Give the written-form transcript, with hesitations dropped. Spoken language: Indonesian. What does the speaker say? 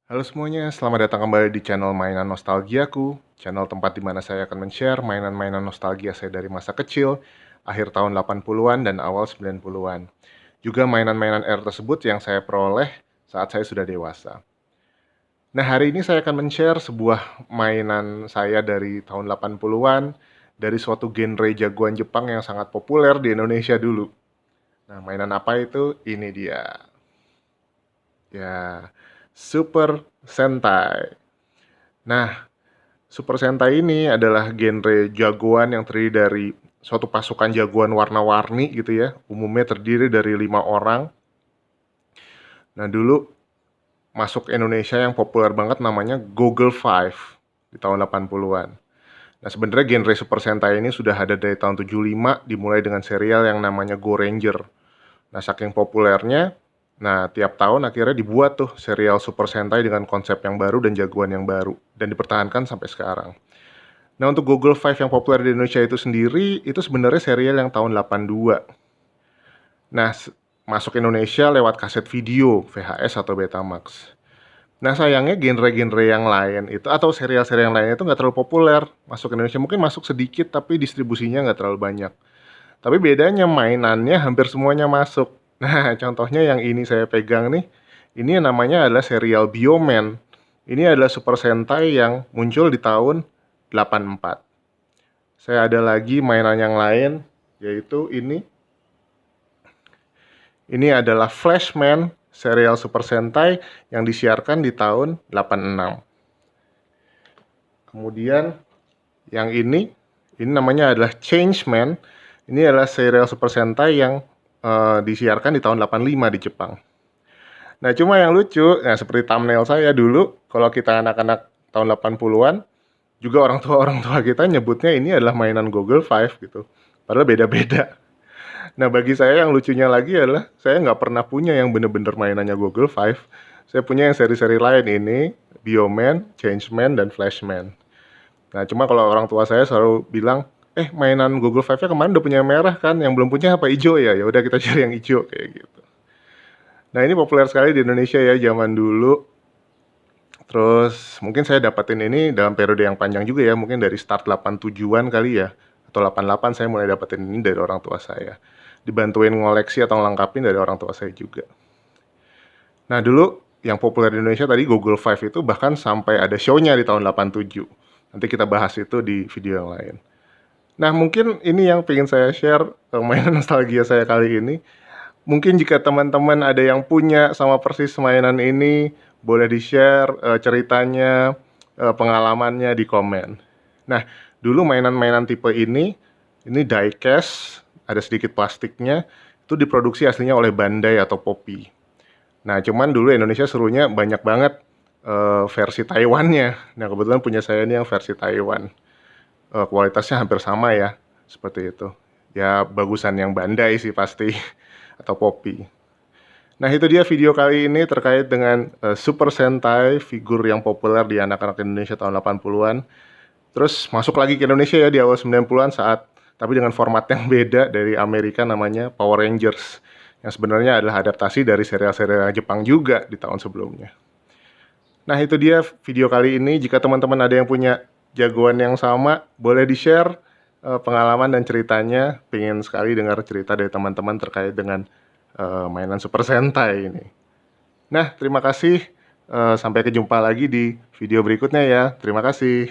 Halo semuanya, selamat datang kembali di channel Mainan Nostalgiaku, channel tempat di mana saya akan men-share mainan-mainan nostalgia saya dari masa kecil, akhir tahun 80-an dan awal 90-an. Juga mainan-mainan era tersebut yang saya peroleh saat saya sudah dewasa. Nah, hari ini saya akan men-share sebuah mainan saya dari tahun 80-an, dari suatu genre jagoan Jepang yang sangat populer di Indonesia dulu. Nah, mainan apa itu? Ini dia. Ya, Super Sentai. Nah, Super Sentai ini adalah genre jagoan yang terdiri dari suatu pasukan jagoan warna-warni gitu ya. Umumnya terdiri dari 5 orang. Nah, dulu masuk Indonesia yang populer banget namanya Google Five di tahun 80-an. Nah, sebenarnya genre Super Sentai ini sudah ada dari tahun 75, dimulai dengan serial yang namanya Go Ranger. Nah, saking populernya, tiap tahun akhirnya dibuat tuh serial Super Sentai dengan konsep yang baru dan jagoan yang baru, dan dipertahankan sampai sekarang. Nah, untuk Google Five yang populer di Indonesia itu sendiri, itu sebenarnya serial yang tahun 82. Nah, masuk Indonesia lewat kaset video, VHS atau Betamax. Nah, sayangnya genre-genre yang lain itu, atau serial-serial yang lain itu nggak terlalu populer masuk Indonesia. Mungkin masuk sedikit, tapi distribusinya nggak terlalu banyak. Tapi bedanya mainannya hampir semuanya masuk. Nah, contohnya yang ini saya pegang nih, ini namanya adalah serial Bioman. Ini adalah Super Sentai yang muncul di tahun 84. Saya ada lagi mainan yang lain, yaitu ini. Ini adalah Flashman, serial Super Sentai yang disiarkan di tahun 86. Kemudian yang ini namanya adalah Changeman. Ini adalah serial Super Sentai yang disiarkan di tahun 85 di Jepang. Nah, cuma yang lucu, nah seperti thumbnail saya dulu, kalau kita anak-anak tahun 80-an, juga orang tua kita nyebutnya ini adalah mainan Google Five gitu. Padahal beda-beda. Nah, bagi saya yang lucunya lagi adalah saya nggak pernah punya yang bener-bener mainannya Google Five. Saya punya yang seri-seri lain ini, Bioman, Changeman, dan Flashman. Nah, cuma kalau orang tua saya selalu bilang, mainan Google Five-nya kemarin udah punya yang merah kan, yang belum punya apa hijau ya? Ya udah kita cari yang hijau kayak gitu. Nah, ini populer sekali di Indonesia ya zaman dulu. Terus mungkin saya dapetin ini dalam periode yang panjang juga ya, mungkin dari start 87-an kali ya, atau 88 saya mulai dapetin ini dari orang tua saya. Dibantuin ngoleksi atau ngelengkapin dari orang tua saya juga. Nah, dulu yang populer di Indonesia tadi Google Five itu bahkan sampai ada show-nya di tahun 87. Nanti kita bahas itu di video yang lain. Nah, mungkin ini yang pengen saya share mainan nostalgia saya kali ini. Mungkin jika teman-teman ada yang punya sama persis mainan ini, boleh di-share ceritanya, pengalamannya di komen. Nah, dulu mainan-mainan tipe ini diecast, ada sedikit plastiknya, itu diproduksi aslinya oleh Bandai atau Poppy. Nah, cuman dulu Indonesia serunya banyak banget versi Taiwannya. Nah, kebetulan punya saya ini yang versi Taiwan. Kualitasnya hampir sama ya, seperti itu. Ya, bagusan yang Bandai sih pasti, atau Poppy. Nah, itu dia video kali ini terkait dengan Super Sentai, figur yang populer di anak-anak Indonesia tahun 80-an. Terus masuk lagi ke Indonesia ya di awal 90-an tapi dengan format yang beda dari Amerika namanya Power Rangers. Yang sebenarnya adalah adaptasi dari serial-serial Jepang juga di tahun sebelumnya. Nah, itu dia video kali ini. Jika teman-teman ada yang punya jagoan yang sama, boleh di-share pengalaman dan ceritanya. Pengen sekali dengar cerita dari teman-teman terkait dengan mainan Super Sentai ini. Nah, terima kasih. Sampai jumpa lagi di video berikutnya ya. Terima kasih.